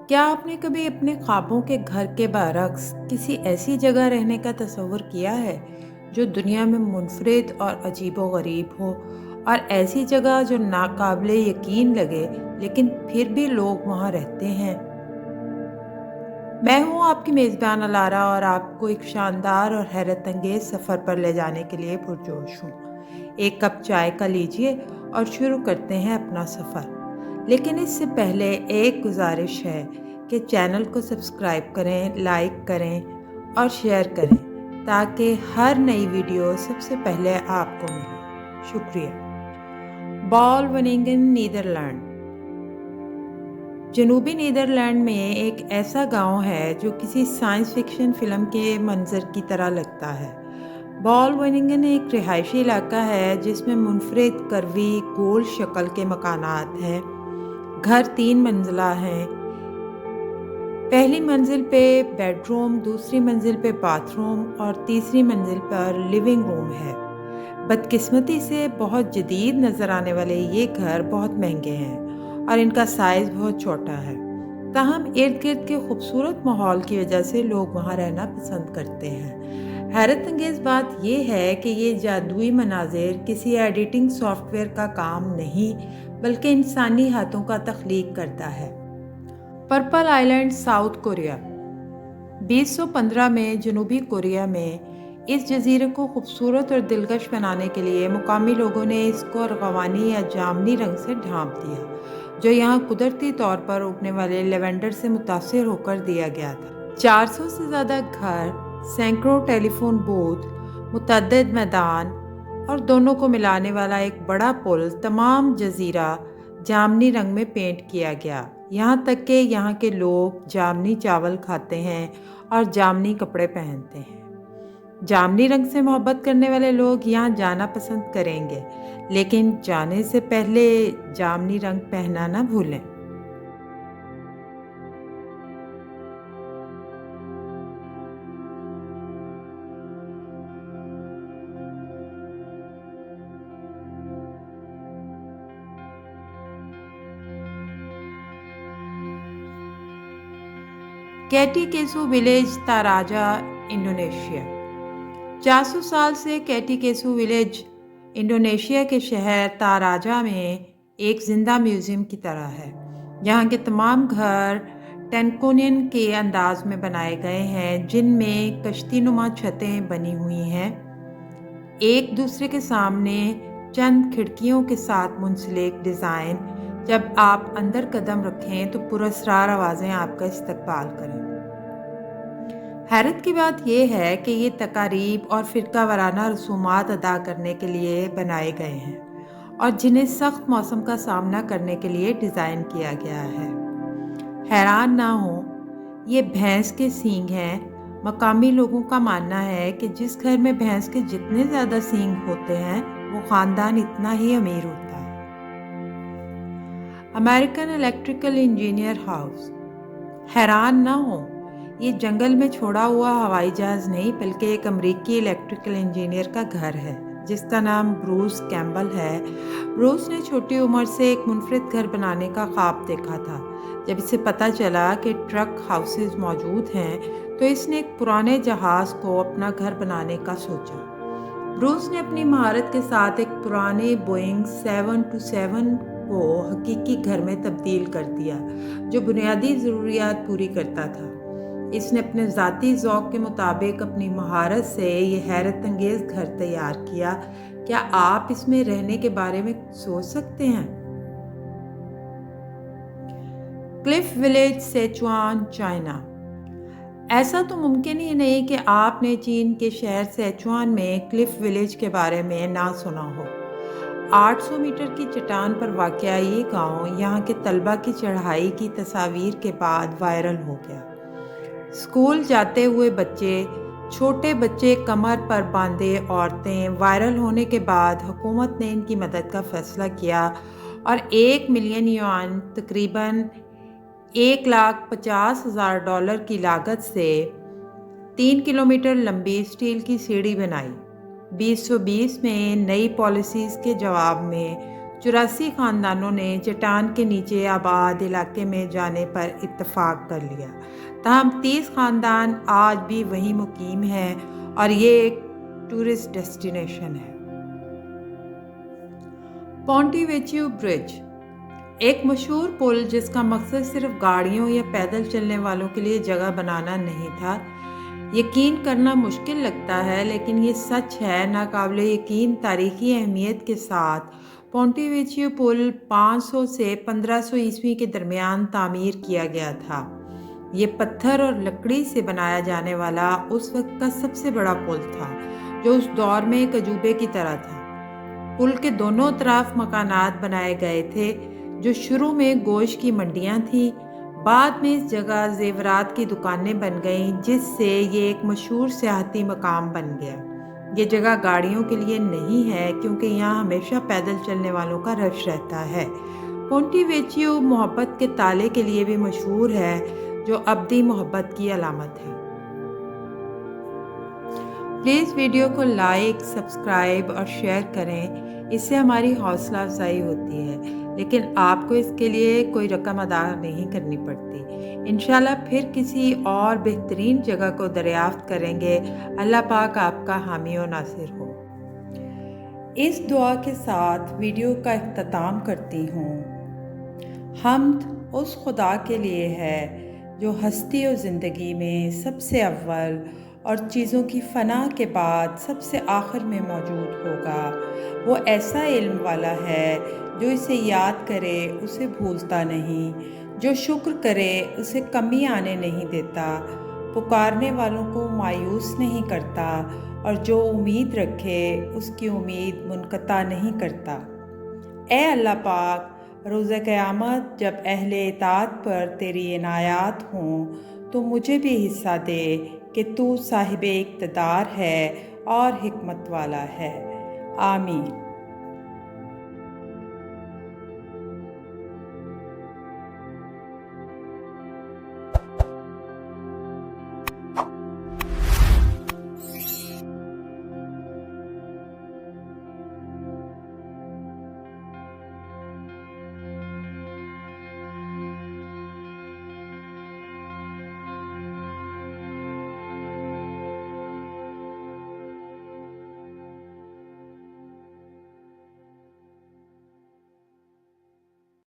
क्या आपने कभी अपने ख्वाबों के घर के बरक्स किसी ऐसी जगह रहने का तसव्वुर किया है जो दुनिया में मुनफरिद और अजीबो-गरीब हो, और ऐसी जगह जो नाकाबिले यकीन लगे लेकिन फिर भी लोग वहाँ रहते हैं? मैं हूँ आपकी मेज़बान अलारा, और आपको एक शानदार और हैरत अंगेज सफ़र पर ले जाने के लिए पुरजोश हूँ। एक कप चाय का लीजिए और शुरू करते हैं अपना सफ़र। लेकिन इससे पहले एक गुजारिश है कि चैनल को सब्सक्राइब करें, लाइक करें और शेयर करें ताकि हर नई वीडियो सबसे पहले आपको मिले। शुक्रिया। बॉलवनिंगन, नीदरलैंड। जनूबी नीदरलैंड में एक ऐसा गांव है जो किसी साइंस फिक्शन फ़िल्म के मंजर की तरह लगता है। बॉलवनिंगन एक रिहायशी इलाका है जिसमें मुनफरिद करवी गोल शक्ल के मकानात हैं। घर 3 मंजिला हैं। पहली मंजिल पे बेडरूम, दूसरी मंजिल पे बाथरूम और तीसरी मंजिल पर लिविंग रूम है। बदकिस्मती से बहुत जदीद नज़र आने वाले ये घर बहुत महंगे हैं और इनका साइज़ बहुत छोटा है। ताहम इर्द गिर्द के खूबसूरत माहौल की वजह से लोग वहाँ रहना पसंद करते हैं। हैरत अंगेज़ बात यह है कि ये जादुई मनाजिर किसी एडिटिंग सॉफ्टवेयर का काम नहीं बल्कि इंसानी हाथों का तख्लीक करता है। Purple island, south Korea. 2015 में जनूबी कोरिया में इस जजीरे को खूबसूरत और दिलकश बनाने के लिए मुकामी लोगों ने इसको अरगवानी या जामनी रंग से ढांप दिया, जो यहाँ कुदरती तौर पर उगने वाले लेवेंडर से मुतासिर होकर दिया गया था। 400 से ज़्यादा घर, सैकड़ों टेलीफोन बूथ, मुतअद्दिद मैदान और दोनों को मिलाने वाला एक बड़ा पुल, तमाम जजीरा जामनी रंग में पेंट किया गया। यहाँ तक कि यहाँ के लोग जामनी चावल खाते हैं और जामनी कपड़े पहनते हैं। जामनी रंग से मोहब्बत करने वाले लोग यहाँ जाना पसंद करेंगे, लेकिन जाने से पहले जामनी रंग पहनना ना भूलें। कैटी केसु विलेज, ताराजा, इंडोनेशिया। 400 साल से कैटी केसु विलेज इंडोनेशिया के शहर ताराजा में एक जिंदा म्यूज़ियम की तरह है। यहाँ के तमाम घर टेनकोनियन के अंदाज में बनाए गए हैं, जिनमें कश्तीनुमा छतें बनी हुई हैं, एक दूसरे के सामने चंद खिड़कियों के साथ मुंसलिक डिज़ाइन। जब आप अंदर कदम रखें तो पुरस्रार आवाज़ें आपका इस्तकबाल करें। हैरत की बात यह है कि ये तकारीब और फ़िरका वाराना रसूमात अदा करने के लिए बनाए गए हैं और जिन्हें सख्त मौसम का सामना करने के लिए डिज़ाइन किया गया है। हैरान ना हो, ये भैंस के सींग हैं। मकामी लोगों का मानना है कि जिस घर में भैंस के जितने ज़्यादा सींग होते हैं वो ख़ानदान इतना ही अमीर होता है। American electrical engineer house. हैरान ना हो, ये जंगल में छोड़ा हुआ हवाई जहाज़ नहीं बल्कि एक अमेरिकी इलेक्ट्रिकल इंजीनियर का घर है जिसका नाम ब्रूस कैम्बल है। ब्रूस ने छोटी उम्र से एक मुनफरिद घर बनाने का ख्वाब देखा था। जब इसे पता चला कि ट्रक हाउसेस मौजूद हैं तो इसने एक पुराने जहाज़ को अपना घर बनाने का सोचा। ब्रूस ने अपनी महारत के साथ एक पुराने बोइंग 727 को हकीकी घर में तब्दील कर दिया जो बुनियादी ज़रूरियात पूरी करता था। इसने अपने ज़ाती ज़ौक़ के मुताबिक अपनी महारत से ये हैरत अंगेज़ घर तैयार किया। क्या आप इसमें रहने के बारे में सोच सकते हैं? Cliff village, Sichuan, China. ऐसा तो मुमकिन ही नहीं कि आपने चीन के शहर सिचुआन में क्लिफ विलेज के बारे में ना सुना हो। 800 मीटर की चट्टान पर वाक़या ये गांव यहाँ के तलबा की चढ़ाई की तस्वीर के बाद वायरल हो गया। स्कूल जाते हुए बच्चे, छोटे बच्चे, कमर पर बांधे औरतें। वायरल होने के बाद हुकूमत ने इनकी मदद का फ़ैसला किया और 1 मिलियन युआन, तकरीबन $1,50,000 की लागत से 3 किलोमीटर लंबी स्टील की सीढ़ी बनाई। 2020 में नई पॉलिसीज़ के जवाब में 84 خاندانوں نے چٹان کے نیچے آباد علاقے میں جانے پر اتفاق کر لیا، تاہم 30 خاندان آج بھی وہیں مقیم ہیں اور یہ ایک ٹورسٹ ڈیسٹینیشن ہے۔ پونٹی ویچیو برج ایک مشہور پل جس کا مقصد صرف گاڑیوں یا پیدل چلنے والوں کے لیے جگہ بنانا نہیں تھا۔ یقین کرنا مشکل لگتا ہے لیکن یہ سچ ہے۔ ناقابل یقین تاریخی اہمیت کے ساتھ پونٹی ویچیو پل 500 سے 1500 عیسوی کے درمیان تعمیر کیا گیا تھا۔ یہ پتھر اور لکڑی سے بنایا جانے والا اس وقت کا سب سے بڑا پل تھا جو اس دور میں ایک عجوبے کی طرح تھا۔ پل کے دونوں طرف مکانات بنائے گئے تھے جو شروع میں گوشت کی منڈیاں تھیں، بعد میں اس جگہ زیورات کی دکانیں بن گئیں جس سے یہ ایک مشہور سیاحتی مقام بن گیا۔ یہ جگہ گاڑیوں کے لیے نہیں ہے کیونکہ یہاں ہمیشہ پیدل چلنے والوں کا رش رہتا ہے۔ پونٹی ویچیو محبت کے تالے کے لیے بھی مشہور ہے جو ابدی محبت کی علامت ہے۔ پلیز ویڈیو کو لائک، سبسکرائب اور شیئر کریں، اس سے ہماری حوصلہ افزائی ہوتی ہے، لیکن آپ کو اس کے لیے کوئی رقم ادا نہیں کرنی پڑتی۔ انشاءاللہ پھر کسی اور بہترین جگہ کو دریافت کریں گے۔ اللہ پاک آپ کا حامی و ناصر ہو۔ اس دعا کے ساتھ ویڈیو کا اختتام کرتی ہوں۔ حمد اس خدا کے لیے ہے جو ہستی و زندگی میں سب سے اول اور چیزوں کی فنا کے بعد سب سے آخر میں موجود ہوگا۔ وہ ایسا علم والا ہے جو اسے یاد کرے اسے بھولتا نہیں، جو شکر کرے اسے کمی آنے نہیں دیتا، پکارنے والوں کو مایوس نہیں کرتا اور جو امید رکھے اس کی امید منقطع نہیں کرتا۔ اے اللہ پاک، روز قیامت جب اہل اطاعت پر تیری عنایات ہوں تو مجھے بھی حصہ دے کہ تو صاحب اقتدار ہے اور حکمت والا ہے۔ آمین۔